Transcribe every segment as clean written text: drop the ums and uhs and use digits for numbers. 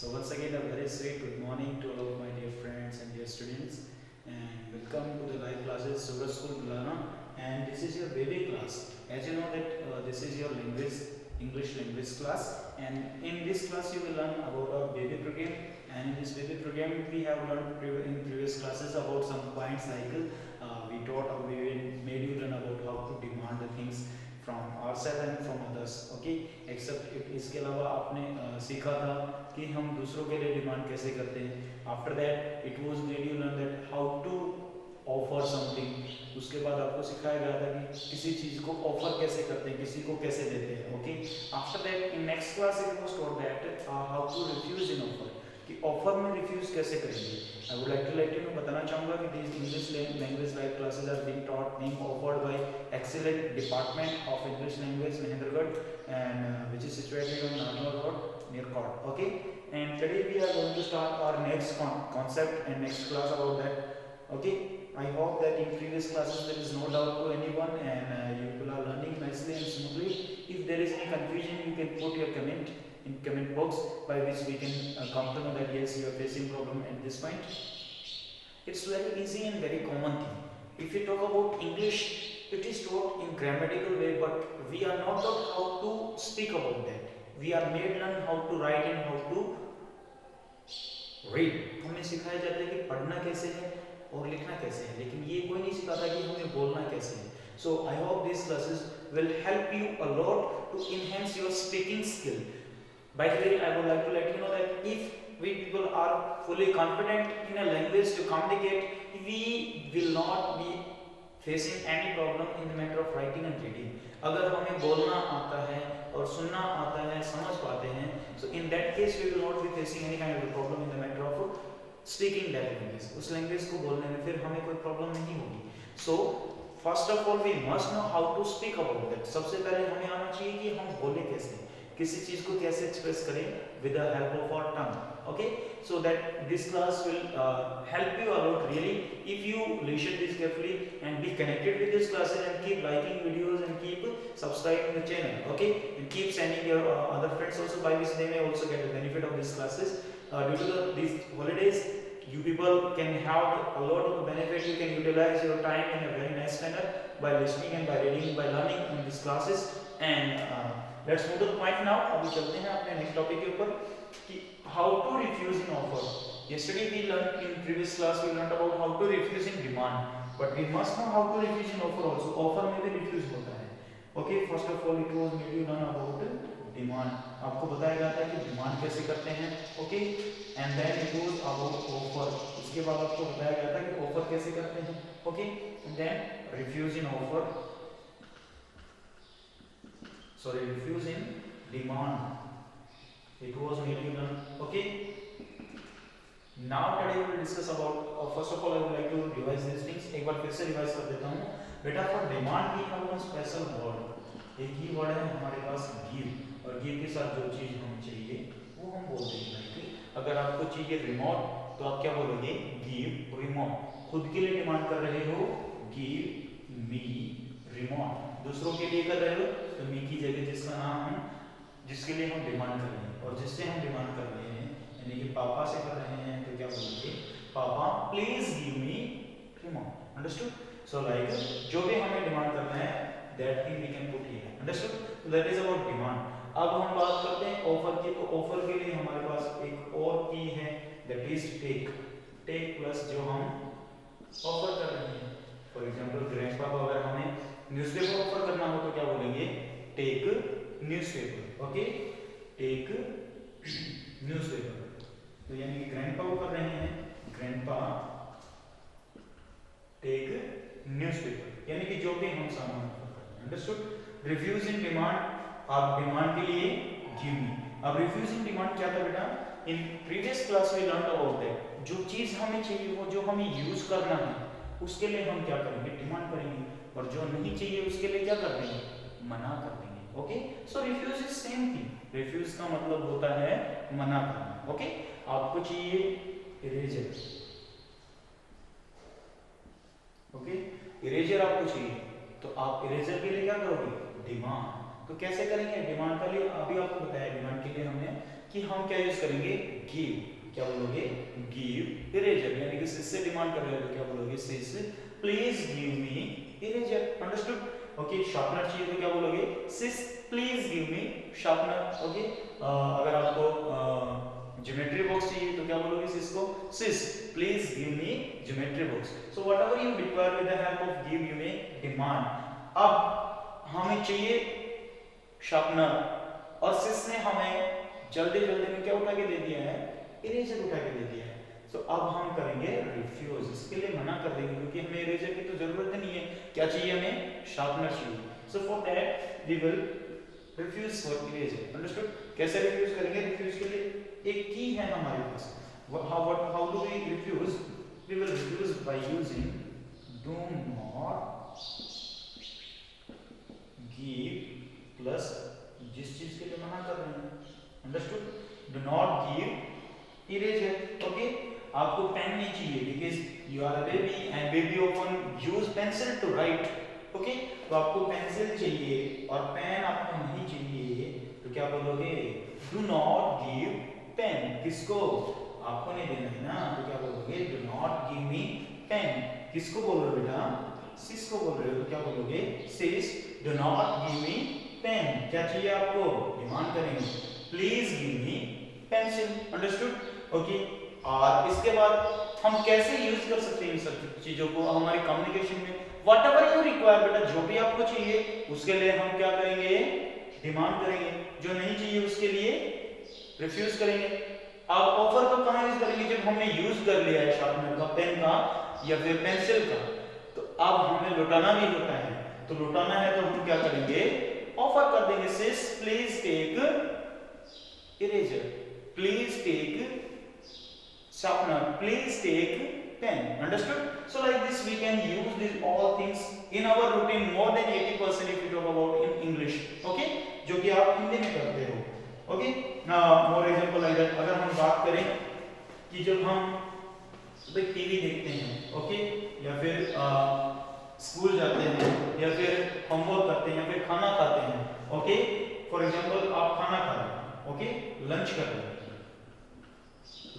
So once again, a very sweet good morning to all of my dear friends and dear students, and welcome to the live classes Suraj School Bulana. And this is your baby class. As you know that this is your language English language class, and in this class you will learn about our baby program. And in this baby program, we have learned in previous classes about some points like we made you learn about how to demand the things from ourselves and from others. Okay, except इसके अलावा आपने सीखा था कि हम दूसरों के लिए डिमांड कैसे करते हैं. After that it was made you learn that how to offer something. उसके बाद आपको सिखाया गया था कि किसी चीज को ऑफर कैसे करते हैं, किसी को कैसे देते हैं. Okay, after that in next class it was taught that how to refuse in offer, कि ऑफर में रिफ्यूज कैसे करेंगे. I would like to let you know, बताना चाहूँगा कि this English language live classes are being taught being offered by excellent department of English language Mahendragarh, and which is situated on Narmal Road near Court. Okay, and today we are going to start our next concept and next class about that. Okay, I hope that in previous classes there is no doubt to anyone, and you people are learning nicely and smoothly. If there is any confusion, you can put your comment in comment box, by which we can come to know that yes, you are facing problem at this point. It's very easy and very common thing. If you talk about English, it is taught in grammatical way, but we are not taught how to speak about that. We are made learn how to write and how to read. हमें सिखाया जाता है कि पढ़ना कैसे है और लिखना कैसे है, लेकिन ये कोई नहीं सिखाता कि हमें बोलना कैसे है. So I hope these classes will help you a lot to enhance your speaking skill. By the way, I would like to let you know that if we people are fully confident in a language to communicate, we will not be facing any problem in the matter of writing and reading. अगर हमें बोलना आता है और सुनना आता है, समझ पाते हैं, so in that case we will not be facing any kind of a problem in the matter of speaking that language. उस language को बोलने में फिर हमें कोई problem नहीं होगी. So first of all we must know how to speak about that. सबसे पहले हमें आना चाहिए कि हम बोले कैसे, किसी चीज को कैसे एक्सप्रेस करें with the help of our tongue. Okay, so that this class will help you a lot really if you listen this carefully and be connected with these classes and keep liking videos and keep subscribing the channel. Okay, and keep sending your other friends also, by which they may also get the benefit of these classes. Due to these holidays, you people can have a lot of benefit. You can utilize your time in a very nice manner by listening and by reading, by learning in these classes. And let's move to the point now. अभी चलते हैं अपने next topic के ऊपर कि how to refuse in offer. Yesterday we learned in previous class we learned about how to refuse in demand, but we must know how to refuse in offer also. Offer में भी refuse होता है. Okay, first of all it was made you learn about demand. आपको बताया गया था कि demand कैसे करते हैं. Okay, and then it was about offer. उसके बाद आपको बताया गया था कि ऑफर कैसे करते हैं. Okay, and then refuse in offer. Sorry, refuse in demand. It was made you learn. Okay, now today we will discuss about first of all I would like to revise these things. एक बार फिर से revise कर देता हूँ. बेटा for demand we have one special word. एक ही word है हमारे पास गिव, और गिव के साथ जो चीज हमें चाहिए वो हम बोलते हैं. अगर आपको चाहिए रिमोट तो आप क्या बोलोगे? Give remote. खुद के लिए डिमांड कर रहे हो, गिव मी रिमोट. दूसरों के लिए कर रहे हो तो मी की जगह जिसका नाम हम जिसके लिए हम डिमांड कर रहे हैं, और जिससे हम डिमांड कर रहे हैं यानी कि पापा से कर रहे हैं तो क्या बोलेंगे? पापा please give me remote. Understood? So like जो भी हमें डिमांड करना है that thing we can put here. Understood? That is about demand. अब हम बात करते हैं ऑफर की. तो ऑफर के लिए हमारे पास एक और की है, that is take. Take plus जो हम ऑफर कर रहे हैं. फॉर एग्जांपल ग्रैंडपा को अगर हमें न्यूज़पेपर ऑफर करना हो तो क्या बोलेंगे? Take newspaper. Okay, take newspaper. तो यानी कि ग्रैंडपा को कर रहे हैं, ग्रैंडपा टेक न्यूज़पेपर, यानी कि जो भी हम सामान ऑफर कर रहे हैं. अंडरस्टूड? Refuse in demand. आप डिमांड के लिए गिव मी. अब रिफ्यूज इन डिमांड क्या था बेटा? In previous class we learn about that. जो चीज हमें चाहिए वो जो हमें यूज करना है उसके लिए हम क्या करेंगे? डिमांड करेंगे. और जो नहीं चाहिए उसके लिए क्या कर देंगे? मना कर देंगे. Okay, so refuse is same thing. Refuse का मतलब होता है मना करना. ओके, आपको चाहिए इरेजर. ओके, इरेजर आपको चाहिए तो आप इरेजर के लिए क्या करोगे? डिमांड. तो कैसे करेंगे डिमांड के लिए? अभी आपको बताया डिमांड के लिए हमने कि हम क्या यूज करेंगे, गिव। क्या बोलोगे, गिव इरेजर, यानी कि सिस से डिमांड कर रहे हो तो क्या बोलोगे, sis please give me eraser. Understood. Okay, sharpener चाहिए तो क्या बोलोगे, sis please give me sharpener. Okay, अगर आपको ज्योमेट्री बॉक्स चाहिए तो क्या बोलोगे सिस को, sis please give me geometry box. So whatever you require with the help of give you may demand. अब हमें चाहिए शार्पनर और सिस ने हमें जल्दी जल्दी में क्या उठा के दे दिया है, इरेजर उठा के दे दिया है। तो अब हम करेंगे रिफ्यूज, इसके लिए मना कर देंगे क्योंकि हमें इरेजर की तो जरूरत नहीं है। क्या चाहिए हमें, शार्पनर चाहिए। So for that we will refuse for eraser. Understood. कैसे रिफ्यूज करेंगे, रिफ्यूज के लिए एक की है हमारे पास। How do we refuse, we will refuse by using do not give plus जिस चीज के लिए मना कर रहे हैं। Understood. Do not give eraser. Okay, आपको पेन नहीं चाहिए because you are a baby and baby often use pencil to write. Okay, तो आपको पेंसिल चाहिए और पेन आपको नहीं चाहिए तो क्या बोलोगे, डू नॉट गिव पेन। किसको, आपको नहीं देना है ना, तो क्या बोलोगे, do not give me pen. किसको बोल रहे हो बेटा, सिस को बोल रहे हो तो क्या बोलोगे, sis do not give me pen. क्या चाहिए आपको, डिमांड करेंगे, please give me pencil. Understood. Okay, और इसके बाद हम कैसे यूज कर सकते हैं इन सब चीजों को हमारे कम्युनिकेशन में। व्हाटएवर यू रिक्वायर, बेटा जो भी आपको चाहिए उसके लिए हम क्या करेंगे, डिमांड करेंगे। जो नहीं चाहिए उसके लिए रिफ्यूज करेंगे। अब ऑफर को कहां यूज करेंगे, जब हमने यूज कर लिया है शार्पनर का, पेन का या फिर पेंसिल का, तो अब हमें लौटाना भी होता है। तो लौटाना है तो हम क्या करेंगे, ऑफर कर देंगे, sis please take eraser, please take sharpener, please take pen. Understood? So like this we can use these all things in our routine more than 80% if we talk about in English. Okay, जो कि आप हिंदी में करते हो। Okay, more example like that। अगर हम बात करें कि जब हम सुबह टीवी देखते हैं, ओके, या फिर स्कूल जाते हैं या फिर होमवर्क करते हैं या फिर खाना खाते हैं। ओके, फॉर एग्जांपल आप खाना खा रहे हैं, ओके, लंच कर रहे हैं,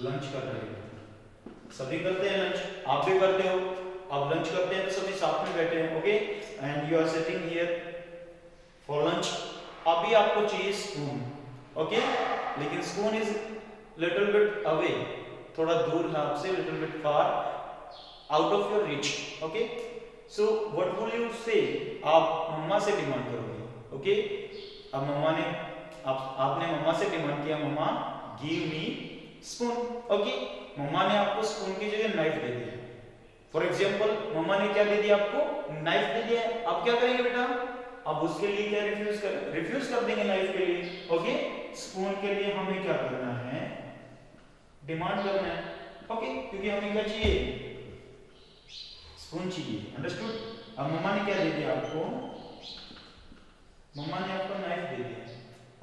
लंच कर रहे हैं, सभी करते हैं लंच, आप भी करते हो। अब लंच करते हैं तो सभी साथ में बैठे हैं, okay, and you are sitting here for lunch. अभी आपको चाहिए स्पून, ओके, लेकिन spoon is little bit away, थोड़ा दूर है आपसे, little bit far out of your reach. Okay, so what will you say, आप मम्मा से डिमांड करोगे। ओके, अब मम्मा ने आपने मम्मा से डिमांड किया, मम्मा गिव मी स्पून। ओके, मम्मा ने आपको स्पून की जगह नाइफ दे दिया। फॉर एग्जांपल मम्मा ने क्या दे दिया आपको, नाइफ दे दिया। अब क्या करेंगे बेटा, अब उसके लिए क्या रिफ्यूज कर देंगे नाइफ के लिए। ओके, स्पून के लिए हमें क्या करना है, डिमांड करना है। ओके, क्योंकि हमें क्या चाहिए, स्पून चाहिए। अंडरस्टूड। अब मम्मा ने क्या दे दिया आपको, मम्मा ने आपको नाइफ दे दिया।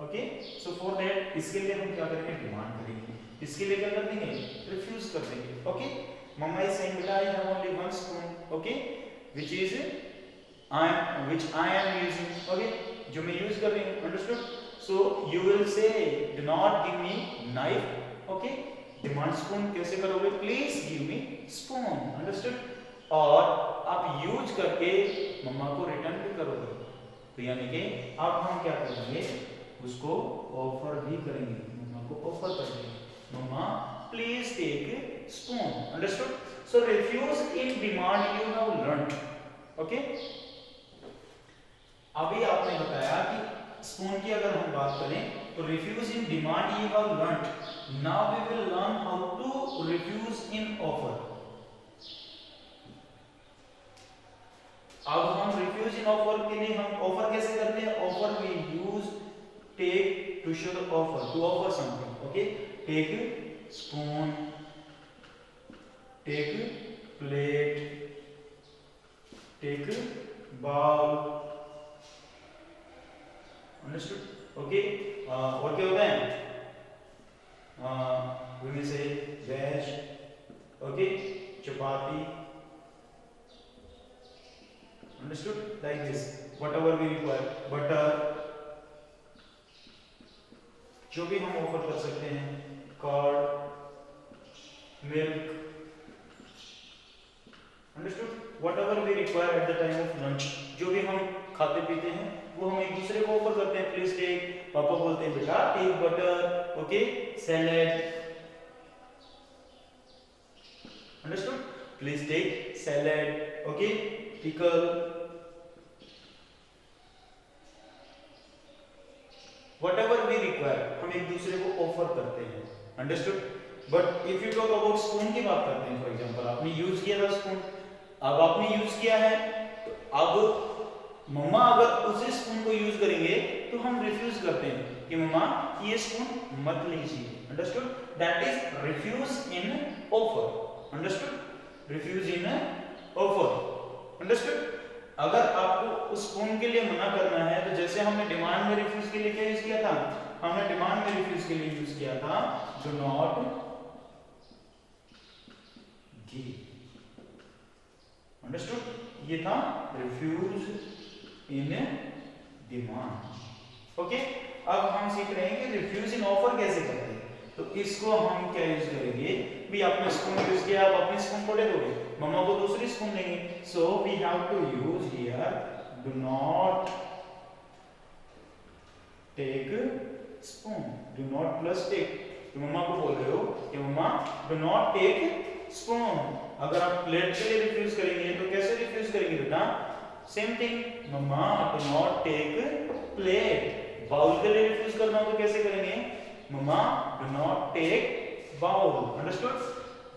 ओके, सो फॉर दैट इसके लिए हम क्या करेंगे, डिमांड करेंगे। इसके लिए क्या कर देंगे, रिफ्यूज कर देंगे। ओके, मम्मा इज सेइंग बेटा I have only one spoon, okay, which I am using, okay, जो मैं यूज कर रही हूं। Understood. So you will say do not give me knife. Okay, demand spoon कैसे करोगे, please give me spoon. Understood. और आप यूज करके मम्मा को रिटर्न भी करोगे, तो यानी कि अब हम क्या करेंगे, उसको ऑफर भी करेंगे, मम्मा को ऑफर करेंगे, mumma please take spoon. Understood. So refuse in demand you have learned. Okay, अभी आपने बताया कि स्पून की अगर हम बात करें तो refuse in demand you have learned. Now we will learn how to refuse in offer. अब हम रिफ्यूज इन ऑफर के लिए हम ऑफर कैसे करते हैं, offer we use take to show the offer, to offer something. Okay, take spoon, take plate, take bowl. Understood. Okay, और क्या होता है, वी में से veg, okay, chapati. Understood? Like this, whatever we require, butter, जो भी हम ऑफर कर सकते हैं, curd, milk, understood, whatever we require at the time of lunch, जो भी हम खाते पीते हैं वो हम एक दूसरे को ऑफर करते हैं। प्लीज टेक, पापा बोलते हैं बेटा take butter, okay, salad, understood, please take salad, okay, pickle, whatever we require हम एक दूसरे को ऑफर करते हैं, understood. But if you talk about spoon की बात करते हैं, फॉर एग्जांपल आपने यूज किया था स्पून, अब आपने यूज किया है तो अब मम्मा अगर उसी स्पून को यूज करेंगे तो हम रिफ्यूज करते हैं कि मम्मा ये स्पून मत लीजिए, understood, that is refuse in offer, understood, refuse in offer, understood. अगर आपको उस स्पून के लिए मना करना है तो जैसे हमने डिमांड में रिफ्यूज के लिए क्या यूज किया था, हमने डिमांड में रिफ्यूज के लिए यूज किया था डू नॉट गिव, अंडरस्टूड, ये था रिफ्यूज इन डिमांड, ओके। अब हम सीख रहे हैं कि रिफ्यूज इन ऑफर कैसे करते हैं, तो इसको हम क्या यूज करेंगे, भी आपने स्पून यूज किया, आप अपनी स्पून को दे दोगे, मम्मा को दूसरी स्पून देंगे, so we have to use here do not take spoon, do not plus take, तो मम्मा को बोल रहे हो कि मम्मा डू नॉट टेक स्पून। अगर आप प्लेट के लिए रिफ्यूज करेंगे तो कैसे रिफ्यूज करेंगे बेटा, same thing, mamma do not take plate. Bowl के लिए रिफ्यूज करना हो तो कैसे करेंगे, मम्मा do not take bowl, understood.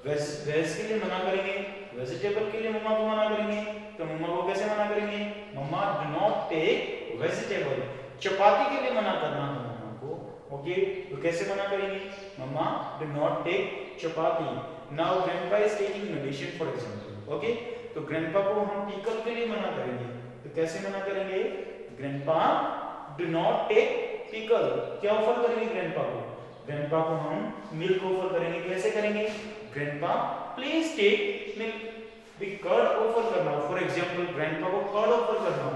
Veg के लिए मना करेंगे, वेजिटेबल के लिए मम्मा को मना करेंगे, तो मम्मा को कैसे मना करेंगे, मम्मा डू नॉट टेक वेजिटेबल। चपाती के लिए मना करना है मम्मा को, ओके, तो कैसे मना करेंगे, मम्मा do not take chapati. Now grandpa is taking medicine for example, okay, तो ग्रैंडपा को हम पीकल के लिए मना करेंगे, तो कैसे मना करेंगे, grandpa do not take pickle. क्या ऑफर करेंगे ग्रैंडपा को, ग्रैंडपा को हम मिल्क ऑफर करेंगे, कैसे करेंगे, grandpa please take milk. Curd offer करना हो, फॉर एग्जांपल ग्रैंडपा को कर्ड ऑफर करना हो,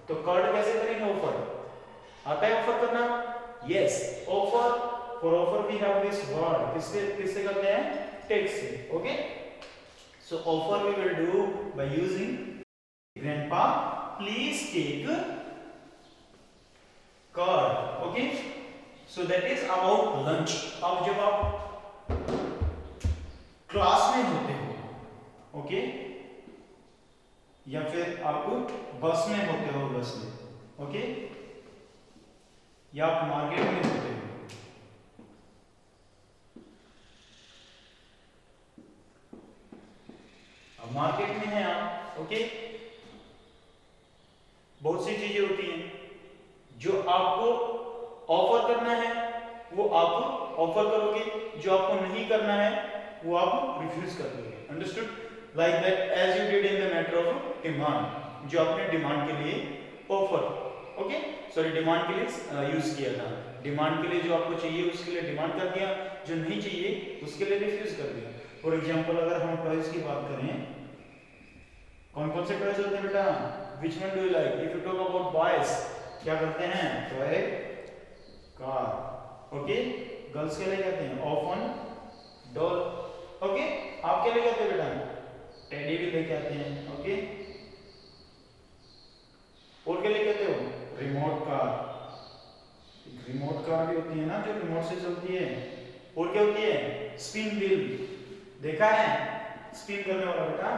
तो कर्ड कैसे करेंगे ऑफर, आता है ऑफर करना, yes, offer, for offer we have this word, किससे किससे करते हैं, टेक से, okay. So offer we will do by using grandpa please take curd, okay. So that is about lunch. अब जब आप क्लास में होते हो, ओके, या फिर आप बस में होते हो, बस में, ओके, या आप मार्केट में होते हो, अब मार्केट में हैं आप, ओके, बहुत सी चीजें होती हैं जो आपको ऑफर करना है वो आप ऑफर करोगे, जो आपको नहीं करना है वो आप रिफ्यूज कर दोगे, understood, like that as you did in the matter of demand, जो आपने डिमांड के लिए ऑफर, ओके, सॉरी डिमांड के लिए यूज किया था, डिमांड के लिए जो आपको चाहिए उसके लिए डिमांड कर दिया, जो नहीं चाहिए उसके लिए रिफ्यूज कर दिया। फॉर एग्जांपल अगर हम टॉयज की बात करें, कौन कौन से टॉयज होते हैं बेटा, which one do you like, if you talk about boys क्या करते हैं, टॉय कार, ओके, गर्ल्स के लिए कहते हैं ऑफन डॉल, ओके, आप क्या लेके आते हैं बेटा, टेडी भी लेके आते हैं, ओके, और क्या लेके आते हो, रिमोट कार, रिमोट कार भी होती है ना जो रिमोट से चलती है, और क्या होती है, स्पिन व्हील, देखा है स्पिन करने वाला बेटा,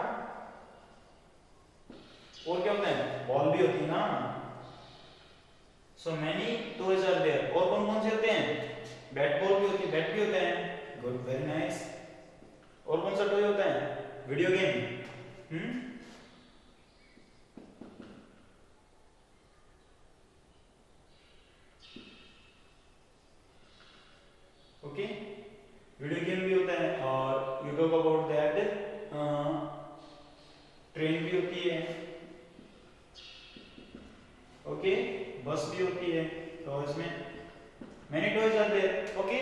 और क्या होता है, बॉल भी होती है ना, so many toys are there, और कौन कौन से होते हैं, बैट बॉल भी होती है, बैट भी होता है, गुड, वेरी नाइस, और कौन सा टॉय होता है, video game, okay, video game भी होता है, और you talk about that train भी होती है, ओके, बस भी होती है, तो इसमें many toys are there, okay,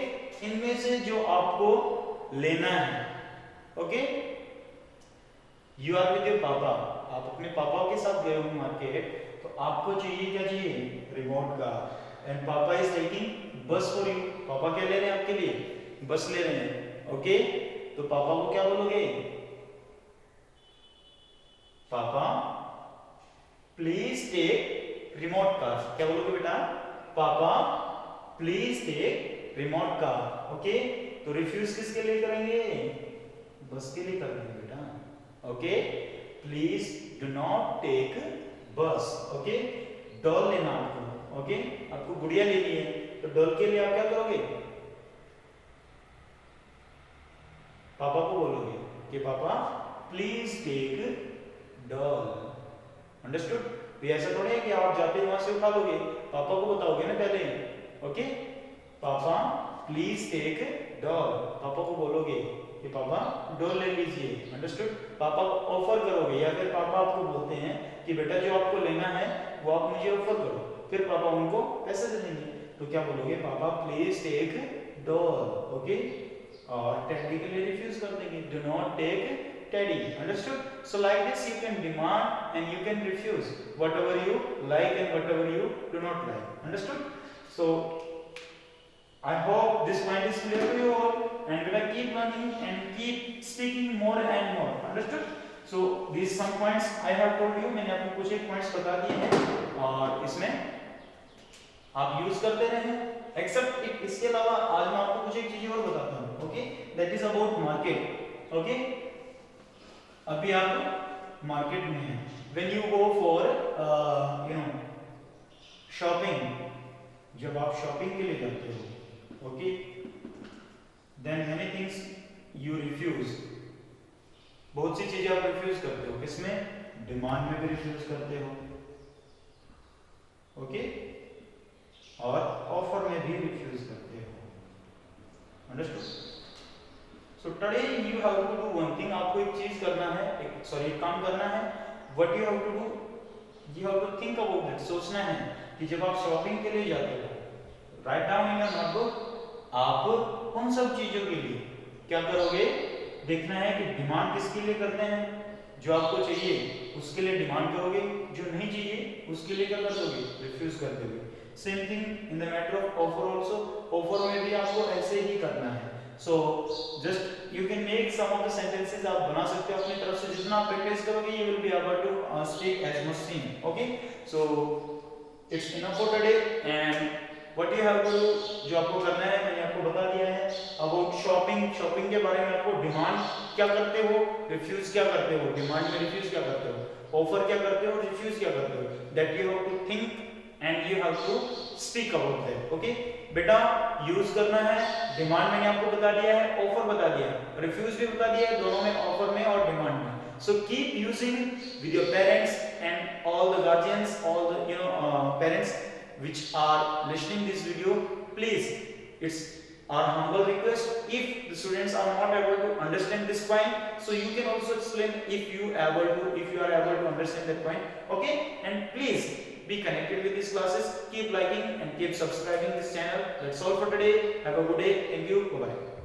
इनमें से जो आपको लेना है, okay, you are with your papa, आप अपने पापा के साथ गए हो मार्केट, तो आपको चाहिए क्या चाहिए, रिमोट कार, एंड पापा इज टेकिंग बस फॉर यू, पापा क्या ले रहे हैं आपके लिए, बस ले रहे हैं। ओके, तो पापा को क्या बोलोगे, papa please take remote car, क्या बोलोगे बेटा, papa please take remote car. Okay, तो रिफ्यूज किसके लिए करेंगे, बस के लिए करेंगे बेटा। Okay, please do not take bus. Okay, doll लेना आपको, ओके, आपको गुड़िया लेनी है, तो डॉल के लिए आप क्या करोगे, पापा को बोलोगे कि पापा प्लीज टेक डॉल। अंडरस्टूड? भी ऐसा थोड़ी है कि आप जाते वहां से उठा लोगे, पापा को बताओगे ना पहले। ओके, पापा प्लीज टेक डॉल, पापा को बोलोगे कि पापा डॉल ले लीजिए। अंडरस्टूड? पापा को ऑफर करोगे, या फिर पापा आपको बोलते हैं कि बेटा जो आपको लेना है वो आप मुझे ऑफर करो, फिर पापा उनको पैसे दे देंगे, तो क्या बोलोगे, papa please take doll. Okay, और टेडी के लिए रिफ्यूज कर देंगे, do not take teddy. Understood? So like this you can demand and you can refuse whatever you like and whatever you do not like. Understood? So I hope this point is clear to you all, and we will keep learning and keep speaking more and more. Understood? So these some points I have told you, मैंने आपको कुछ एक points बता दिए हैं और इसमें आप यूज करते रहें। एक्सेप्ट इसके अलावा आज मैं आपको कुछ एक चीजें और बताता हूँ। Okay, that is about market. Okay, अभी आप मार्केट में हैं, when you go for shopping, जब आप शॉपिंग के लिए जाते हो, okay, then many things you refuse, बहुत सी चीजें आप रिफ्यूज करते हो, किसमें, डिमांड में भी रिफ्यूज करते हो, ओके, और ऑफर में भी रिफ्यूज करते हो। Understood? So today you have to do one thing, आपको एक चीज करना है, एक काम करना है। What you have to do, you have to think about it, सोचना है कि जब आप शॉपिंग के लिए जाते हो, write down in your notebook, आप उन सब चीजों के लिए क्या करोगे, देखना है कि डिमांड किसके लिए करते हैं, जो आपको चाहिए उसके लिए डिमांड करोगे, जो नहीं चाहिए उसके लिए क्या कर दोगे, रिफ्यूज कर दोगे। Same thing in the matter of offer also, offer में भी आपको ऐसे ही करना है। So just you can make some of the sentences, आप बना सकते हो अपनी तरफ से, जितना आप प्रैक्टिस करोगे you will be able to speak as much seen. Okay, so it's enough for today, and what you have to do, जो आपको करना है मैंने आपको बता दिया है। about shopping, shopping के बारे में आपको डिमांड क्या करते हो, रिफ्यूज क्या करते हो, डिमांड में रिफ्यूज क्या करते हो, ऑफर क्या करते हो, रिफ्यूज क्या करते हो, that you have to think and you have to speak about that. Okay, बेटा यूज करना है, डिमांड मैंने आपको बता दिया है, ऑफर बता दिया है, रिफ्यूज भी बता दिया है, दोनों में, ऑफर में और डिमांड में। So keep using with your parents and all the guardians, all the parents which are listening this video. Please, it's our humble request, if the students are not able to understand this point, so you can also explain if you are able to understand that point. Okay, and please be connected with these classes, keep liking and keep subscribing this channel. That's all for today. Have a good day. Thank you. Bye bye.